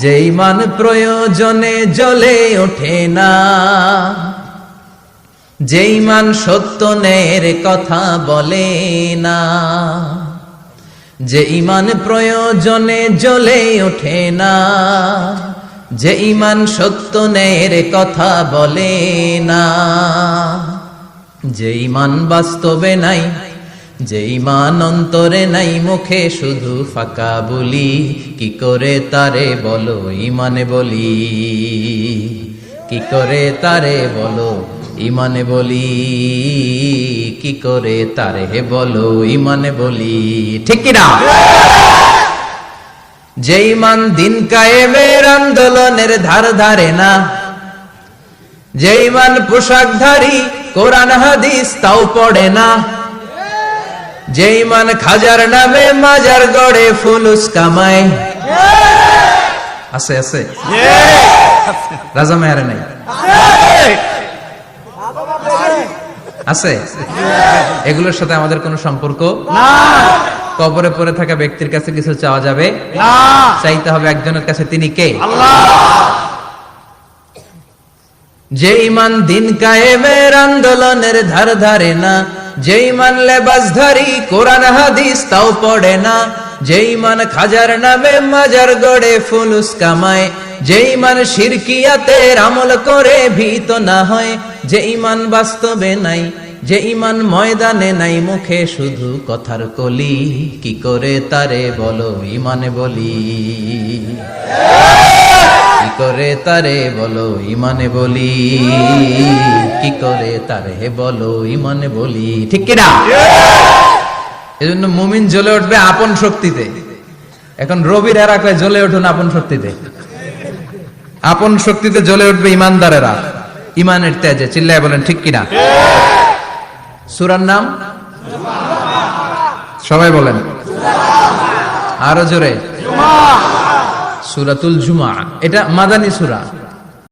যে ঈমান প্রয়োজনে জ্বলে ওঠে না, যে ঈমান সত্য ন্যায়ের কথা বলে না, যে ঈমান প্রয়োজনে জ্বলে ওঠে না, যে ঈমান সত্য ন্যায়ের কথা বলে না, যে ঈমান বাস্তবে নাই, যে ঈমান অন্তরে নাই, মুখে শুধু ফাঁকা বলি, কি করে তারে বলো ঈমানে বলি, কি করে তারে বলো ঈমানে বলি, কি করে তারে বলো ঈমানে বলি, ঠিক কি না? যে ঈমান দিন কায়েমের আন্দোলনের ধার ধারে না, যে ঈমান পোশাকধারী কোরআন হাদিস তাও পড়ে না, যে ঈমান খাজার নামে মাজার গড়ে ফুলুস কামায়, আছে আছে রাজা মেয়ারে নাই আছে, এগুলোর সাথে আমাদের কোনো সম্পর্ক না। কবরে পড়ে থাকা ব্যক্তির কাছে কিছু চাওয়া যাবে না, চাইতে হবে একজনের কাছে, তিনি কে? আল্লাহ। যে ঈমান দিন কায়েমের আন্দোলনের ধার ধারে না, যে ঈমান লেবাসধারী কোরআন হাদিস তাও পড়ে না, যে ঈমান খাজার নামে মাজার গড়ে ফুলুস কামায়, যে ঈমান শিরকিয়াতের আমল করে ভীত না হয়, যে ঈমান বাস্তবে নাই, যে ঈমান ময়দানে নাই, মুখে শুধু কথার কলি, কি করে তারে বলো ঈমানে বলি, কি করে তারে বলো ঈমানে বলি, কি করে তারে বলো ঈমানে বলি, ঠিক কি না? এজন্য মুমিন জ্বলে উঠবে আপন শক্তিতে। এখন রবির এরা কয় জ্বলে উঠুন আপন শক্তিতে, আপন শক্তিতে জ্বলে উঠবে ঈমানদারেরা ঈমানের তেজে, চিল্লায় বলেন ঠিক কিনা? সূরার নাম সবাই বলেন আরো জোরে, সূরাতুল জুমআ। এটা মাদানী সূরা।